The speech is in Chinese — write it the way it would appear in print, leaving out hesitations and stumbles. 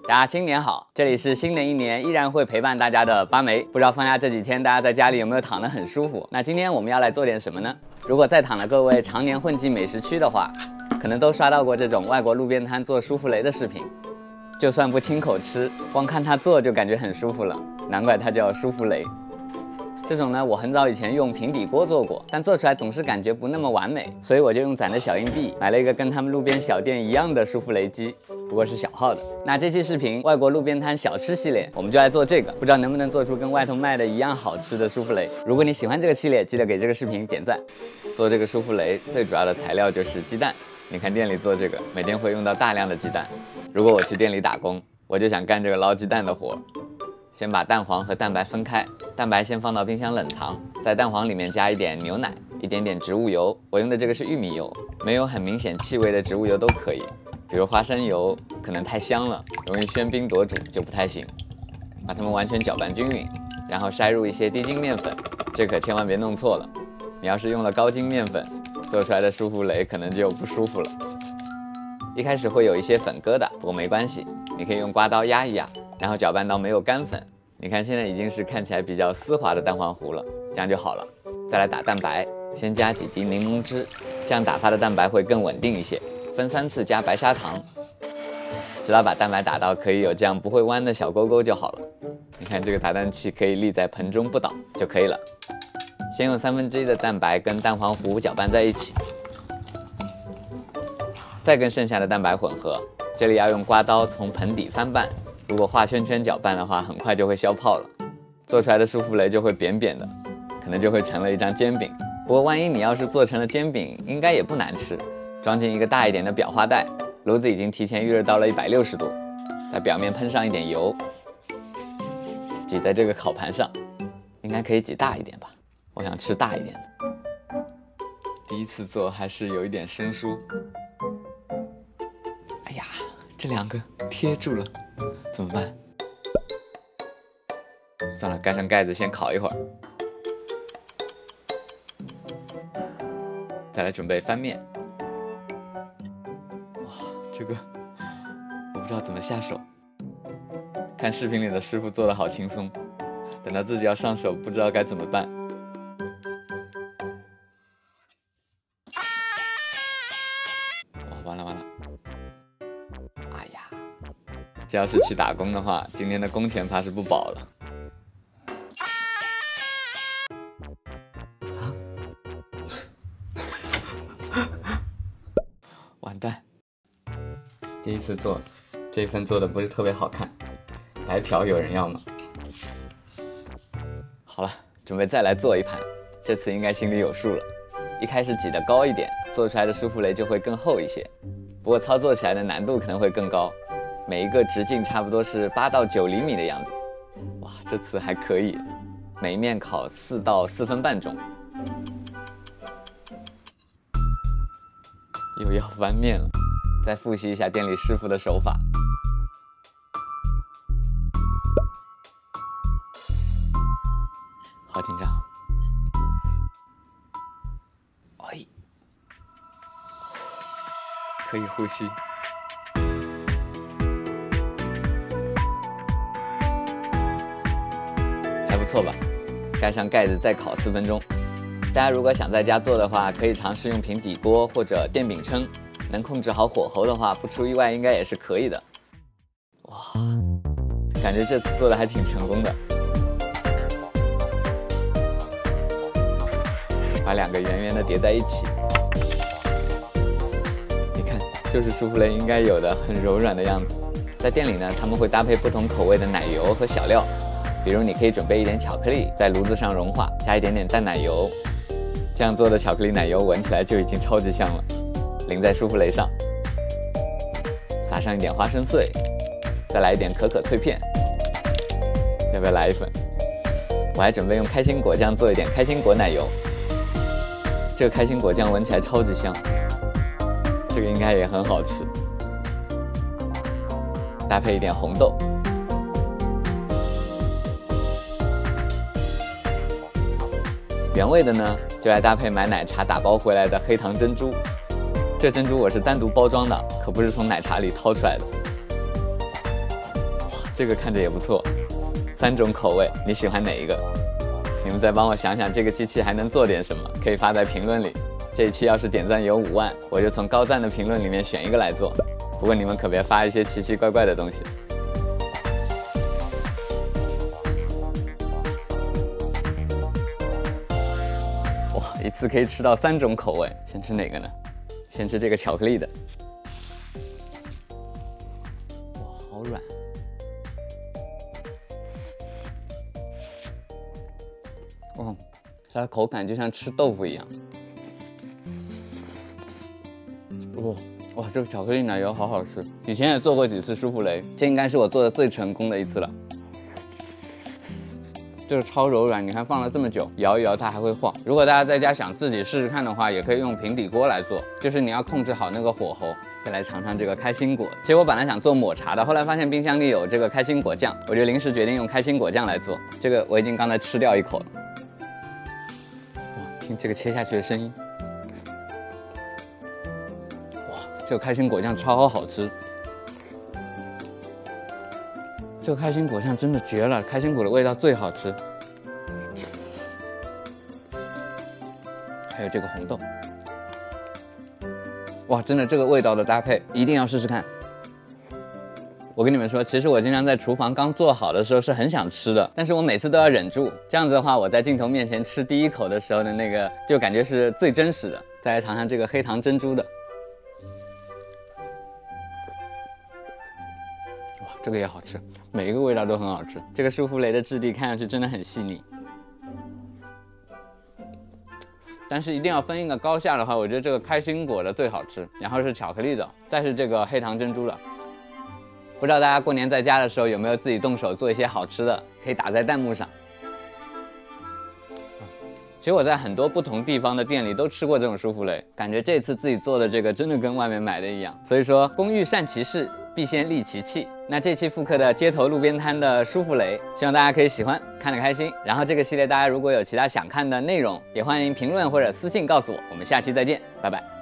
大家新年好，这里是新的一年依然会陪伴大家的八梅。不知道放假这几天大家在家里有没有躺得很舒服？那今天我们要来做点什么呢？如果在场的各位常年混迹美食区的话，可能都刷到过这种外国路边摊做舒芙蕾的视频。就算不亲口吃，光看它做就感觉很舒服了，难怪它叫舒芙蕾。这种呢，我很早以前用平底锅做过，但做出来总是感觉不那么完美，所以我就用攒的小硬币买了一个跟他们路边小店一样的舒芙蕾机，不过是小号的。那这期视频外国路边摊小吃系列，我们就来做这个，不知道能不能做出跟外头卖的一样好吃的舒芙蕾。如果你喜欢这个系列，记得给这个视频点赞。做这个舒芙蕾最主要的材料就是鸡蛋，你看店里做这个每天会用到大量的鸡蛋。如果我去店里打工，我就想干这个捞鸡蛋的活。先把蛋黄和蛋白分开，蛋白先放到冰箱冷藏，在蛋黄里面加一点牛奶，一点点植物油，我用的这个是玉米油，没有很明显气味的植物油都可以，比如花生油可能太香了，容易喧宾夺主就不太行。把它们完全搅拌均匀，然后筛入一些低筋面粉，这可千万别弄错了，你要是用了高筋面粉，做出来的舒芙蕾可能就不舒服了。一开始会有一些粉疙瘩，不过没关系，你可以用刮刀压一压，然后搅拌到没有干粉。你看现在已经是看起来比较丝滑的蛋黄糊了，这样就好了。再来打蛋白，先加几滴柠檬汁，这样打发的蛋白会更稳定一些。分3次加白砂糖，直到把蛋白打到可以有这样不会弯的小勾勾就好了。你看这个打蛋器可以立在盆中不倒就可以了。先用1/3的蛋白跟蛋黄糊搅拌在一起，再跟剩下的蛋白混合。这里要用刮刀从盆底翻拌，如果画圈圈搅拌的话，很快就会消泡了，做出来的舒芙蕾就会扁扁的，可能就会成了一张煎饼。不过万一你要是做成了煎饼，应该也不难吃。装进一个大一点的裱花袋，炉子已经提前预热到了160度，在表面喷上一点油，挤在这个烤盘上，应该可以挤大一点吧，我想吃大一点的。第一次做还是有一点生疏。哎呀，这2个贴住了，怎么办？算了，盖上盖子先烤一会儿。再来准备翻面。哇，这个我不知道怎么下手。看视频里的师傅做的好轻松，等到自己要上手，不知道该怎么办。哇，完了完了！哎呀，这要是去打工的话，今天的工钱怕是不保了。完蛋！第一次做，这份做的不是特别好看，白嫖有人要吗？好了，准备再来做一盘，这次应该心里有数了。一开始挤得高一点，做出来的舒芙蕾就会更厚一些，不过操作起来的难度可能会更高。每一个直径差不多是8到9厘米的样子。哇，这次还可以，每一面烤4到4分半钟。又要翻面了，再复习一下店里师傅的手法。好紧张。哎，可以呼吸。还不错吧？盖上盖子再烤4分钟。大家如果想在家做的话，可以尝试用平底锅或者电饼铛，能控制好火候的话，不出意外应该也是可以的。哇，感觉这次做的还挺成功的。把2个圆圆的叠在一起，你看，就是舒芙蕾应该有的很柔软的样子。在店里呢，他们会搭配不同口味的奶油和小料，比如你可以准备一点巧克力，在炉子上融化，加一点点淡奶油。这样做的巧克力奶油闻起来就已经超级香了，淋在舒芙蕾上，撒上一点花生碎，再来一点可可脆片，要不要来一份？我还准备用开心果酱做一点开心果奶油，这个开心果酱闻起来超级香，这个应该也很好吃。搭配一点红豆，原味的呢，就来搭配买奶茶打包回来的黑糖珍珠。这珍珠我是单独包装的，可不是从奶茶里掏出来的。这个看着也不错，3种口味，你喜欢哪一个？你们再帮我想想，这个机器还能做点什么？可以发在评论里。这一期要是点赞有5万，我就从高赞的评论里面选一个来做。不过你们可别发一些奇奇怪怪的东西。哇，一次可以吃到3种口味，先吃哪个呢？先吃这个巧克力的。哇，好软。它的口感就像吃豆腐一样。哇，这个巧克力奶油好好吃。以前也做过几次舒芙蕾，这应该是我做的最成功的一次了。这个超柔软，你看放了这么久，摇一摇它还会晃。如果大家在家想自己试试看的话，也可以用平底锅来做，就是你要控制好那个火候。再来尝尝这个开心果。其实我本来想做抹茶的，后来发现冰箱里有这个开心果酱，我就临时决定用开心果酱来做。这个我已经刚才吃掉一口了。哇，听这个切下去的声音。这个开心果酱超好吃，这个开心果酱真的绝了，开心果的味道最好吃。还有这个红豆，哇，真的这个味道的搭配一定要试试看。我跟你们说，其实我经常在厨房刚做好的时候是很想吃的，但是我每次都要忍住，这样子的话，我在镜头面前吃第一口的时候的那个就感觉是最真实的。再来尝尝这个黑糖珍珠的。哇，这个也好吃，每一个味道都很好吃。这个舒芙蕾的质地看上去真的很细腻，但是一定要分一个高下的话，我觉得这个开心果的最好吃，然后是巧克力的，再是这个黑糖珍珠的。不知道大家过年在家的时候有没有自己动手做一些好吃的，可以打在弹幕上。其实我在很多不同地方的店里都吃过这种舒芙蕾，感觉这次自己做的这个真的跟外面买的一样。所以说，工欲善其事，必先利其器。那这期复刻的街头路边摊的舒芙蕾，希望大家可以喜欢，看得开心。然后这个系列大家如果有其他想看的内容，也欢迎评论或者私信告诉我。我们下期再见，拜拜。